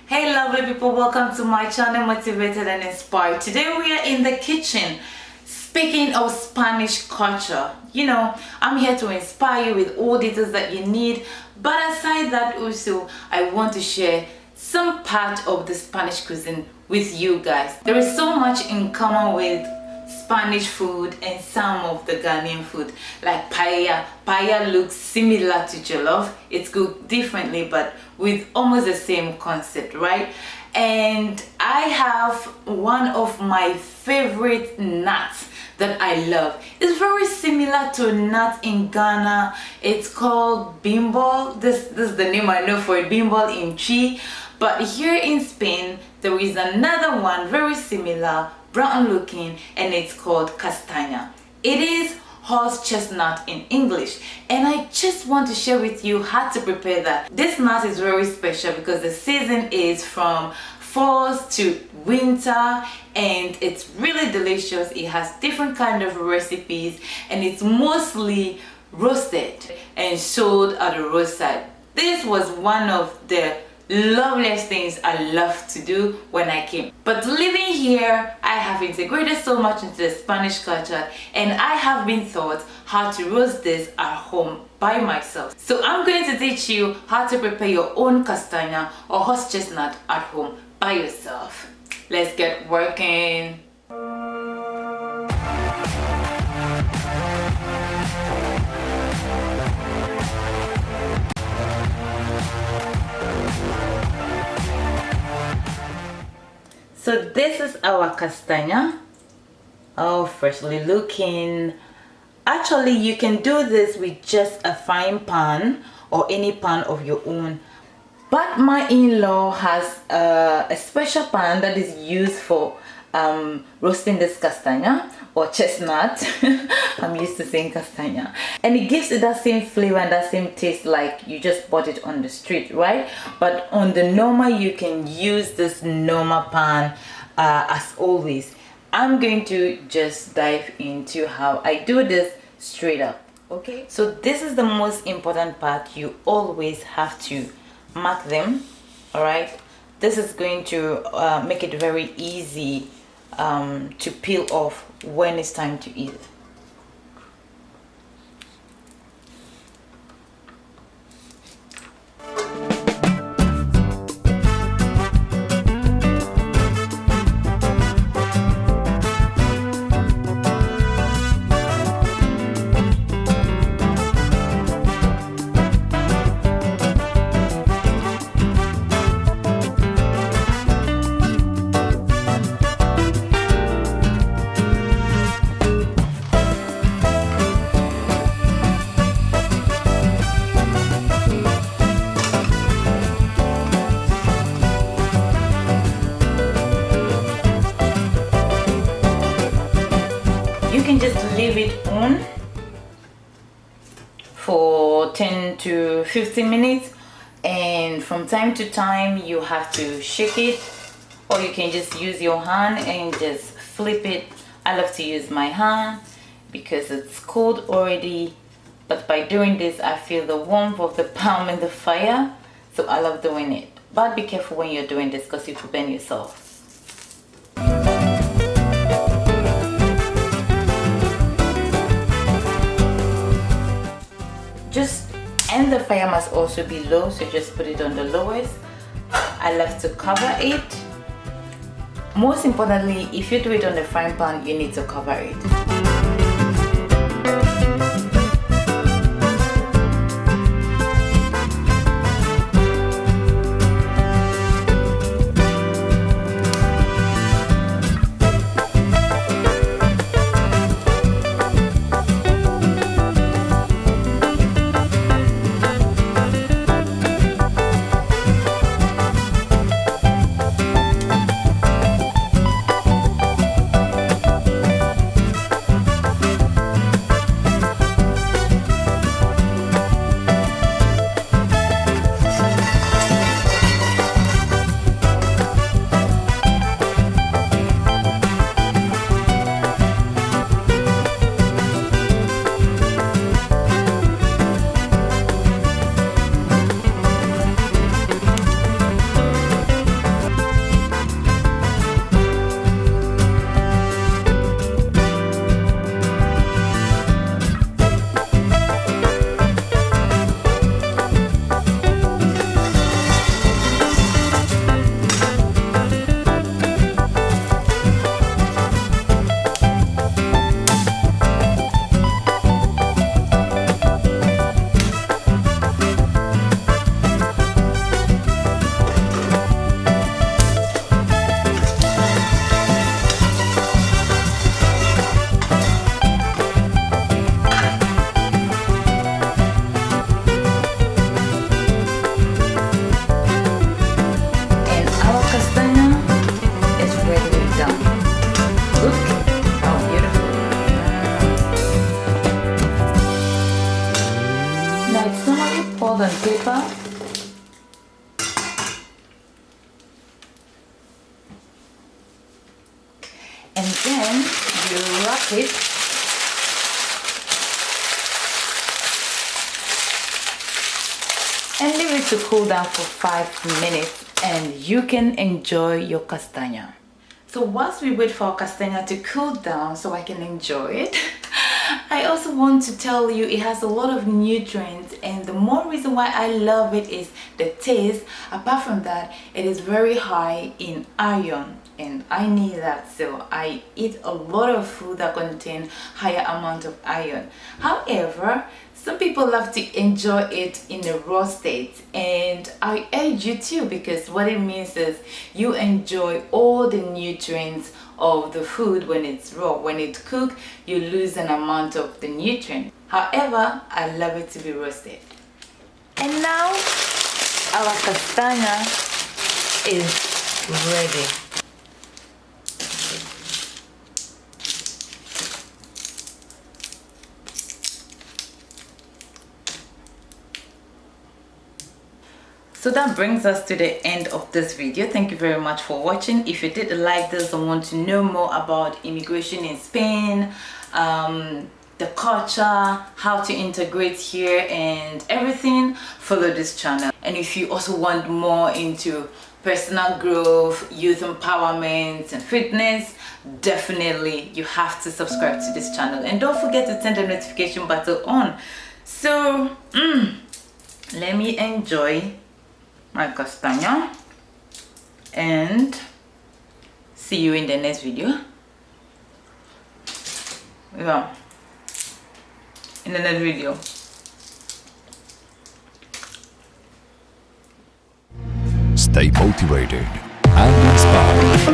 Hey lovely people, welcome to my channel Motivated and Inspired. Today we are in the kitchen. Speaking of Spanish culture, I'm here to inspire you with all details that you need, but aside that also I want to share some part of the Spanish cuisine with you guys. There is so much in common with Spanish food and some of the Ghanaian food, like paella. Paella looks similar to jollof. It's cooked differently but with almost the same concept, right? And I have one of my favorite nuts that I love. It's very similar to a nut in Ghana. It's called bimbal. This is the name I know for it, bimbal in Chi. But here in Spain, there is another one very similar, brown looking, and it's called Castaña. It is horse chestnut in English, and I just want to share with you how to prepare that. This nut is very special because the season is from fall to winter, and it's really delicious. It has different kind of recipes, and it's mostly roasted and sold at the roadside. This was one of the loveliest things I love to do when I came. But living here, I have integrated so much into the Spanish culture, and I have been taught how to roast this at home by myself. So I'm going to teach you how to prepare your own castaña or horse chestnut at home by yourself. Let's get working. So this is our castaña. Oh, freshly looking. Actually, you can do this with just a frying pan or any pan of your own. But my in-law has a special pan that is used for roasting this castaña or chestnut. I'm used to saying castaña, and it gives it that same flavor and that same taste like you just bought it on the street, right? But on the normal, you can use this normal pan as always. I'm going to just dive into how I do this straight up. Okay, so this is the most important part. You always have to mark them. All right, this is going to make it very easy to peel off when it's time to eat. You can just leave it on for 10 to 15 minutes, and from time to time you have to shake it, or you can just use your hand and just flip it. I love to use my hand because it's cold already, but by doing this I feel the warmth of the palm and the fire, so I love doing it. But be careful when you're doing this because you could burn yourself. And the fire must also be low, so just put it on the lowest. I love to cover it. Most importantly, if you do it on the frying pan, you need to cover it. then you wrap it. And leave it to cool down for 5 minutes and you can enjoy your castaña. So whilst we wait for our castaña to cool down so I can enjoy it, I also want to tell you it has a lot of nutrients, and the more reason why I love it is the taste. Apart from that, it is very high in iron and I need that, so I eat a lot of food that contain higher amount of iron. However, some people love to enjoy it in a raw state, and I urge you too, because what it means is you enjoy all the nutrients of the food when it's raw. When it's cooked, you lose an amount of the nutrient. However, I love it to be roasted. And now our castaña is ready. So that brings us to the end of this video. Thank you very much for watching. If you did like this and want to know more about immigration in Spain, the culture, how to integrate here and everything, follow this channel. And if you also want more into personal growth, youth empowerment and fitness, definitely you have to subscribe to this channel. And don't forget to turn the notification button on. So let me enjoy my castaña and see you in the next video. Yeah, in the next video. Stay motivated and inspired.